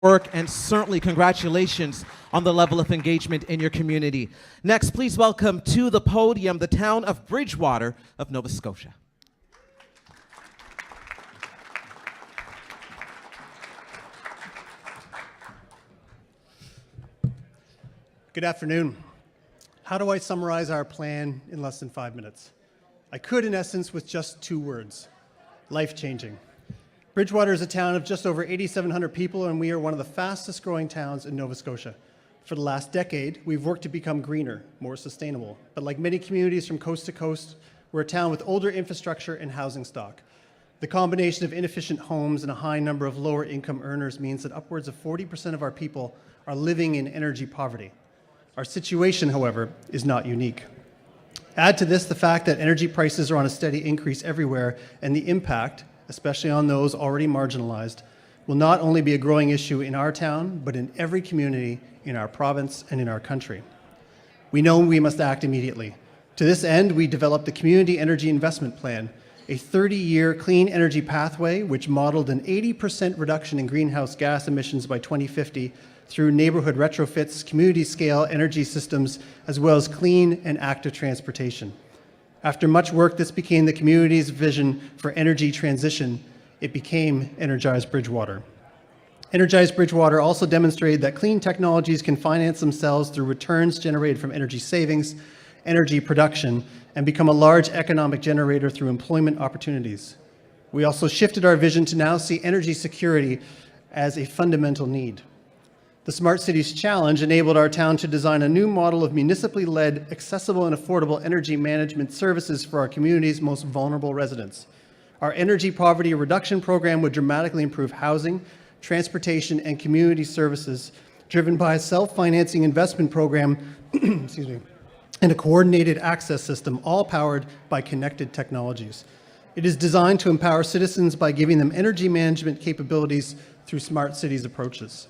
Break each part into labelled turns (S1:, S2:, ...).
S1: work, and certainly congratulations on the level of engagement in your community. Next, please welcome to the podium the Town of Bridgewater of Nova Scotia.
S2: Good afternoon. How do I summarize our plan in less than 5 minutes? I could, in essence, with just 2 words: life-changing. Bridgewater is a town of just over 8,700 people, and we are one of the fastest growing towns in Nova Scotia. For the last decade, we've worked to become greener, more sustainable. But like many communities from coast to coast, we're a town with older infrastructure and housing stock. The combination of inefficient homes and a high number of lower income earners means that upwards of 40% of our people are living in energy poverty. Our situation, however, is not unique. Add to this the fact that energy prices are on a steady increase everywhere, and the impact, especially on those already marginalized, will not only be a growing issue in our town, but in every community in our province and in our country. We know we must act immediately. To this end, we developed the Community Energy Investment Plan, a 30-year clean energy pathway which modeled an 80% reduction in greenhouse gas emissions by 2050 through neighborhood retrofits, community-scale energy systems, as well as clean and active transportation. After much work, this became the community's vision for energy transition. It became Energize Bridgewater. Energize Bridgewater also demonstrated that clean technologies can finance themselves through returns generated from energy savings, energy production, and become a large economic generator through employment opportunities. We also shifted our vision to now see energy security as a fundamental need. The Smart Cities Challenge enabled our town to design a new model of municipally led, accessible and affordable energy management services for our community's most vulnerable residents. Our energy poverty reduction program would dramatically improve housing, transportation, and community services, driven by a self-financing investment program excuse me, and a coordinated access system, all powered by connected technologies. It is designed to empower citizens by giving them energy management capabilities through smart cities approaches.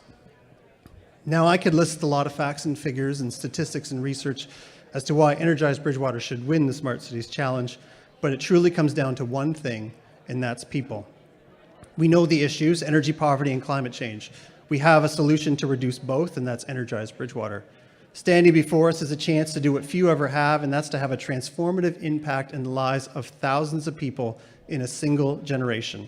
S2: Now, I could list a lot of facts and figures and statistics and research as to why Energize Bridgewater should win the Smart Cities Challenge, but it truly comes down to one thing, and that's people. We know the issues: energy poverty and climate change. We have a solution to reduce both, and that's Energize Bridgewater. Standing before us is a chance to do what few ever have, and that's to have a transformative impact in the lives of thousands of people in a single generation.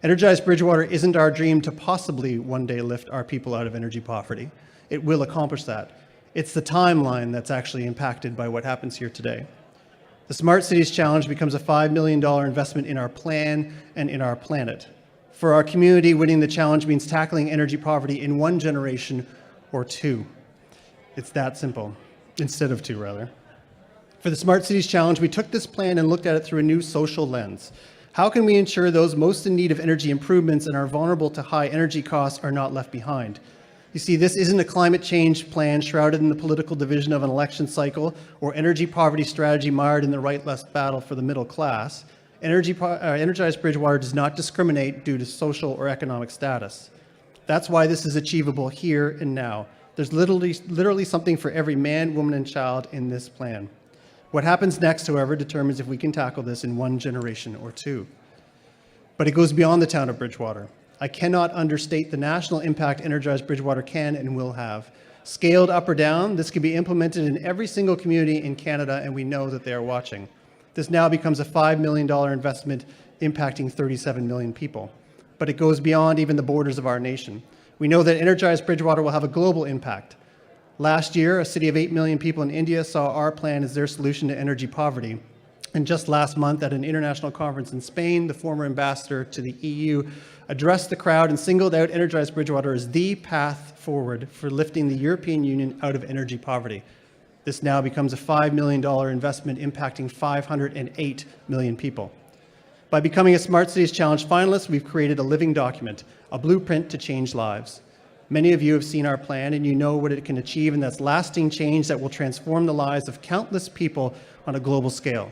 S2: Energize Bridgewater isn't our dream to possibly one day lift our people out of energy poverty. It will accomplish that. It's the timeline that's actually impacted by what happens here today. The Smart Cities Challenge becomes a $5 million investment in our plan and in our planet. For our community, winning the challenge means tackling energy poverty in 1 generation or 2. It's that simple, instead of 2, rather. For the Smart Cities Challenge, we took this plan and looked at it through a new social lens. How can we ensure those most in need of energy improvements and are vulnerable to high energy costs are not left behind? You see, this isn't a climate change plan shrouded in the political division of an election cycle or energy poverty strategy mired in the right-left battle for the middle class. Energize Bridgewater does not discriminate due to social or economic status. That's why this is achievable here and now. There's literally something for every man, woman, and child in this plan. What happens next, however, determines if we can tackle this in 1 generation or 2. But it goes beyond the town of Bridgewater. I cannot understate the national impact Energize Bridgewater can and will have. Scaled up or down, this can be implemented in every single community in Canada, and we know that they are watching. This now becomes a $5 million investment impacting 37 million people. But it goes beyond even the borders of our nation. We know that Energize Bridgewater will have a global impact. Last year, a city of 8 million people in India saw our plan as their solution to energy poverty. And just last month at an international conference in Spain, the former ambassador to the EU addressed the crowd and singled out Energize Bridgewater as the path forward for lifting the European Union out of energy poverty. This now becomes a $5 million investment impacting 508 million people. By becoming a Smart Cities Challenge finalist, we've created a living document, a blueprint to change lives. Many of you have seen our plan and you know what it can achieve, and that's lasting change that will transform the lives of countless people on a global scale.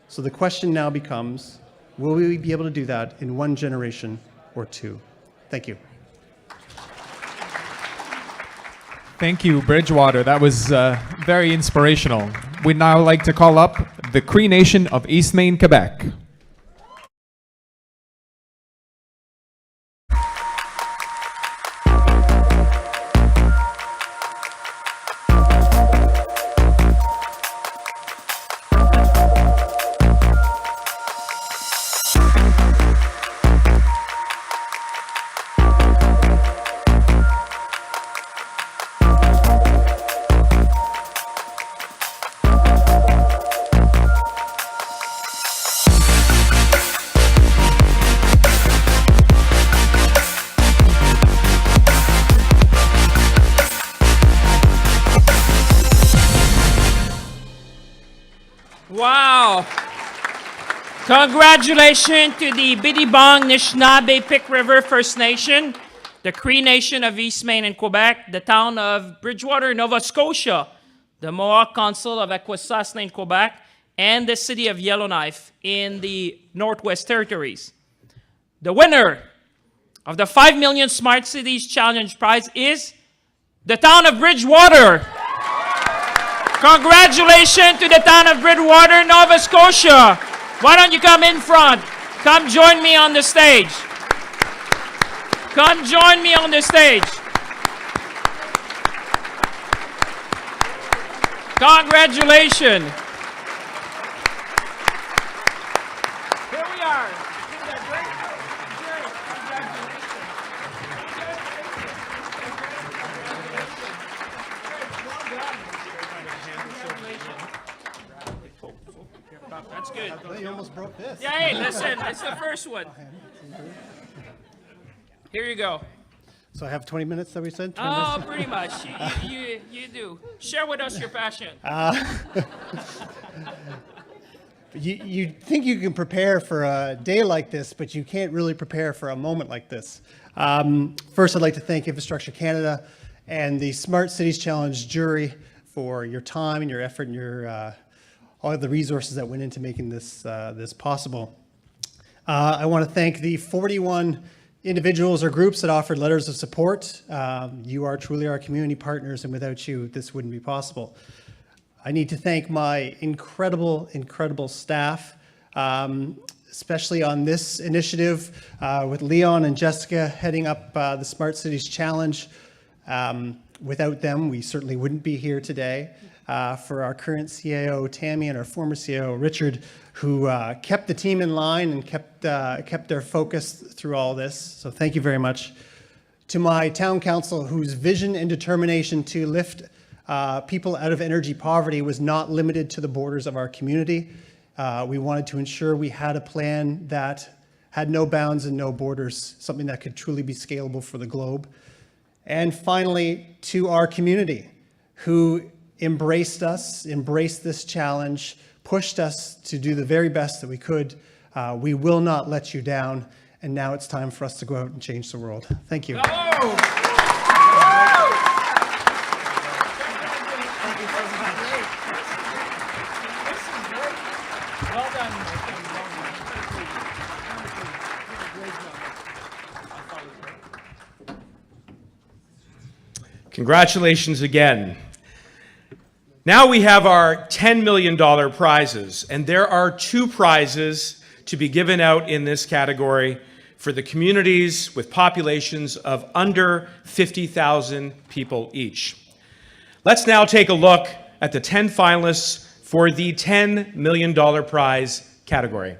S2: So the question now becomes, will we be able to do that in 1 generation or 2? Thank you.
S3: Thank you, Bridgewater. That was very inspirational. We'd now like to call up the Cree Nation of East Main, Quebec.
S4: Congratulations to the Bidibong Nishnabé Pic River First Nation, the Cree Nation of East Maine and Quebec, the Town of Bridgewater, Nova Scotia, the Mohawk Council of Akwesasne in Quebec, and the City of Yellowknife in the Northwest Territories. The winner of the 5 million Smart Cities Challenge Prize is the Town of Bridgewater. Congratulations to the Town of Bridgewater, Nova Scotia. Why don't you come in front? Come join me on the stage. Come join me on the stage. Congratulations. Here we are. Isn't that great? Great. Congratulations. That's good.
S2: You almost broke this.
S4: Yeah, hey, listen, it's the first one. Here you go.
S2: So I have 20 minutes that we said? 20
S4: Oh,
S2: minutes?
S4: pretty much. You do. Share with us your passion.
S2: You think you can prepare for a day like this, but you can't really prepare for a moment like this. First, I'd like to thank Infrastructure Canada and the Smart Cities Challenge jury for your time and your effort and your all of the resources that went into making this this possible. I want to thank the 41 individuals or groups that offered letters of support. You are truly our community partners, and without you, this wouldn't be possible. I need to thank my incredible, incredible staff, especially on this initiative with Leon and Jessica heading up the Smart Cities Challenge. Without them, we certainly wouldn't be here today. For our current CAO, Tammy, and our former CAO, Richard, who kept the team in line and kept their focus through all this. So thank you very much. To my town council, whose vision and determination to lift people out of energy poverty was not limited to the borders of our community. We wanted to ensure we had a plan that had no bounds and no borders, something that could truly be scalable for the globe. And finally, to our community, who embraced us, embraced this challenge, pushed us to do the very best that we could. We will not let you down, and now it's time for us to go out and change the world. Thank you.
S4: Bravo! Well done.
S5: Congratulations again. Now we have our $10 million prizes, and there are 2 prizes to be given out in this category for the communities with populations of under 50,000 people each. Let's now take a look at the 10 finalists for the $10 million prize category.